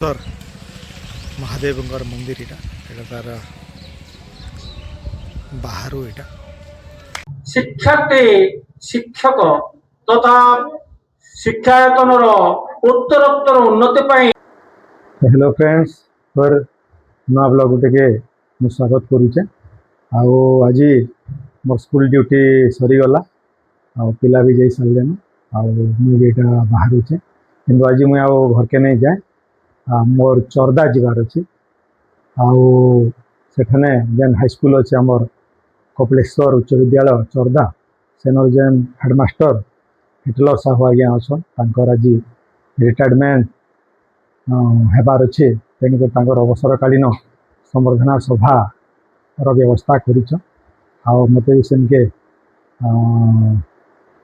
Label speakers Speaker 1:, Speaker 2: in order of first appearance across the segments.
Speaker 1: Sir Mahadev मंदिर यहाँ तार बाहर यहाँ
Speaker 2: शिक्षार्थी शिक्षक तथा शिक्षायतन उत्तरोत्तर उन्नति पाई।
Speaker 3: हेलो फ्रेंड्स पर नवा ब्लॉग टे स्वागत करुचे। आज मोर स्कूल ड्यूटी सरीगला पिला भी जाई सारे मुझे बाहरुचे कि आज मुझे घर के नहीं जाए मोर चर्दा जीवार अच्छे आठने जेन हाईस्कूल अच्छे आमर कपिलेश्वर उच्च विद्यालय चर्दा सेनर जेन हेडमास्टर हिटलर साहू आज्ञा अच्छा आज रिटायरमेंट हेबार अच्छे तेणुक अवसरकालीन संबर्धना सभा व्यवस्था कर मत भी सेनके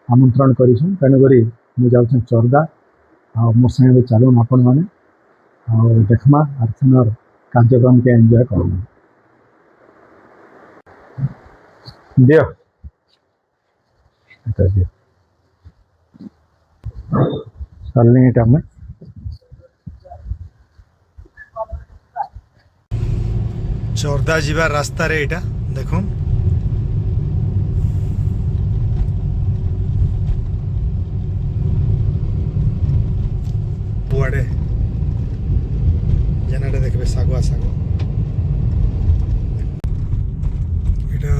Speaker 3: आमंत्रण कर तेणुक मुझे जाऊँ चर्दा मोर संगे चलून आपण मैंने देखमा आर्थिनर कार्यक्रम के एंजॉय कर दियो चलनी में
Speaker 1: चर्दा जीवार रास्ता रे इटा देखो बुआड़े जेनाटे देखबे सागुआ सागो इटा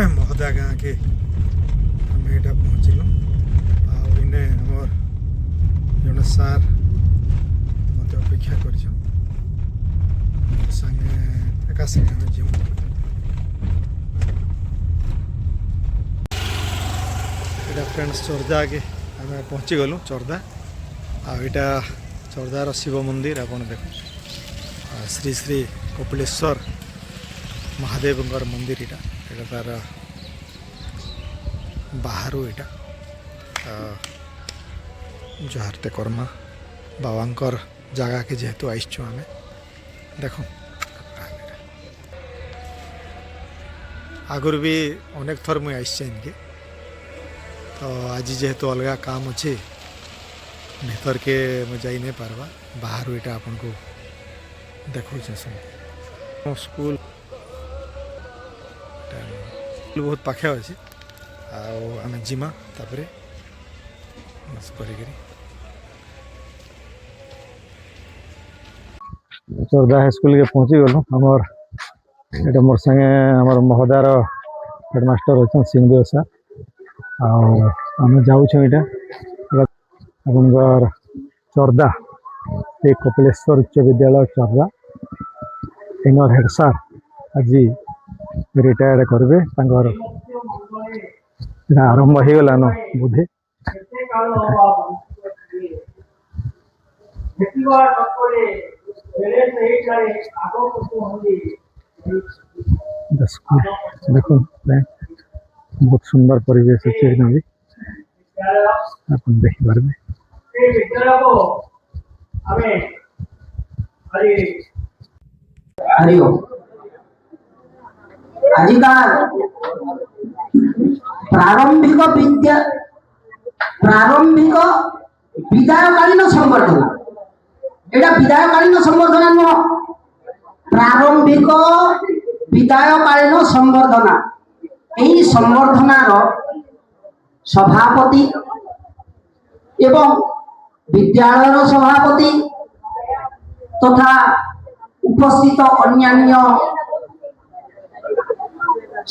Speaker 1: महोदय गाँ के आम यहाँ पहुँचलु आने आमर जड़े सार मत अपेक्षा कर संगे एका संगे आम जीव फ्रेंड्स चर्दा के आम पहुँची गलु चर्दा आटा चर्दार शिव मंदिर आप देख श्री श्री कपिलेश्वर महादेव मंदिर यहाँ तार बाहर यहाँ जुहारते कर्मा बाबांकर जगह के जेहेतु आईचु आम देख आगुरी भी अनेक थर मुझे आसचे इनके तो आज जेहेतु अलग काम अच्छे भीतर के मैं जाई नहीं पारबा बाहर यहाँ आपन को देखो स्कूल बहुत पाखे अच्छे आम जिमा तापर
Speaker 3: चर्दा हाईस्कूल के पहुँची गलु आमर ये मोर संगे आमर महोदय हेडमास्टर अच्छा सिंहदेव सर आम जाऊँ यहाँ अपन चर्दा ये कपिलेश्वर उच्च विद्यालय चर्दा इनर हेड सार आज रिटायर करेंगे आरंभ हो गलान बुद्धि देखो बहुत सुंदर परिवेश अच्छे भी आप देखी पारे
Speaker 4: आजिकाल प्रारंभिक विद्या प्रारंभिक विदायकालीन संवर्धना एटा विदायकालीन संवर्धना नुह प्रारंभिक विदायकालीन संवर्धना यही संवर्धनार सभापति एवं विद्यालय सभापति तथा उपस्थित अन्यान्य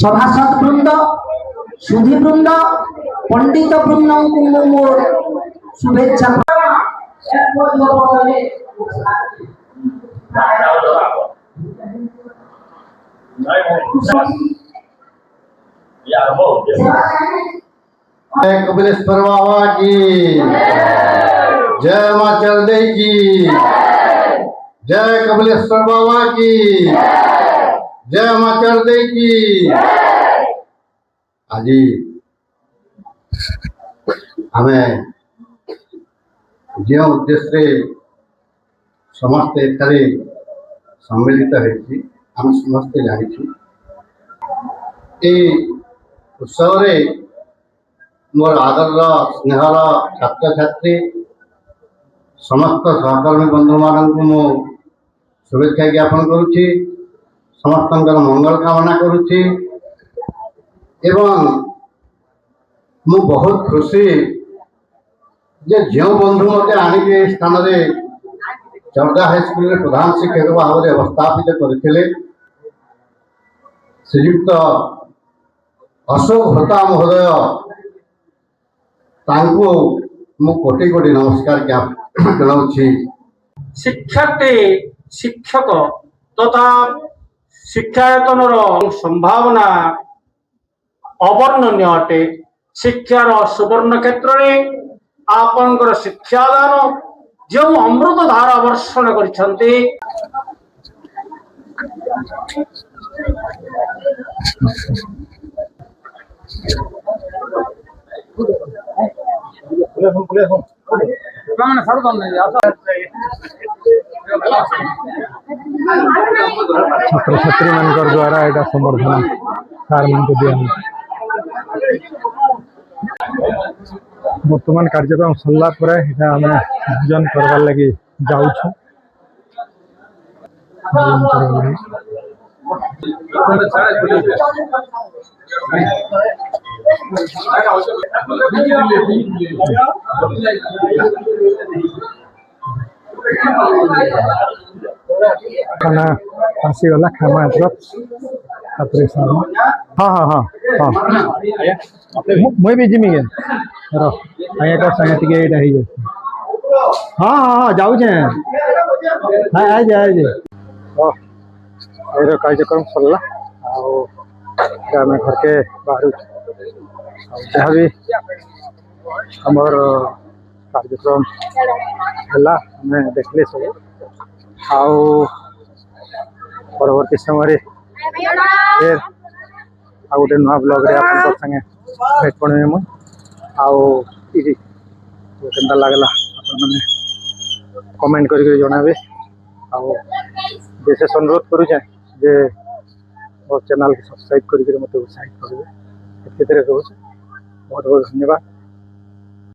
Speaker 4: सभासद वृंद सुधी वृंद पंडित वृंद को मोर शुभेच्छा
Speaker 5: कपिलेश्वर बाबा की जय मां चर्दे की जय कपिलेश्वर बाबा की जय मां चर्दे की। आज आम जो उद्देश्य समस्ते एठारे सम्मिलित होती आम समस्ते जानी उत्सव मोर आदर स्नेहर छात्र छात्री समस्त सहकर्मी बंधु मानक मु शुभेच्छा ज्ञापन करुच्ची समस्त मंगल कामना करुच्ची एवं मु बहुत खुशी जे जो बंधु मते आनिके स्थान रे चौदा हाईस्कूल प्रधान शिक्षक भाव में अवस्थापित करते श्रीयुक्त अशोक होता महोदय तांको मु कोटि कोटि नमस्कार जनाऊँगी।
Speaker 2: शिक्षार्थी शिक्षक तथा शिक्षायतन संभावना अवर्णनीय अटे। शिक्षार सुवर्ण क्षेत्र में आपनकर शिक्षादान जो अमृत धारा वर्षण करछन्ते
Speaker 3: छात्र छात्री मान द्वारा यहाँ संबर्धना सार मान को दिया बर्तमान कार्यक्रम सरला आम भोजन करवार लगी जाऊँ खाना आसीगला खाना छात्री हाँ हाँ हाँ हाँ मुई भी जिमी के रहा संगति हाँ हाँ हाँ जाऊँ हाँ आज आज कार्यक्रम सरला आम घर के बाहर जहाँ भी आमर कार्यक्रम है देखले सब परवर्ती समय फिर आ गोटे नुआ ब्लॉग रे आप संगे भेट पड़े मुझे केनता लगला मैंने कमेंट करके जनाबे विशेष अनुरोध करुचे जे मोर चैनल के सब्सक्राइब करके मत उत्साहित करेंगे बहुत बहुत धन्यवाद।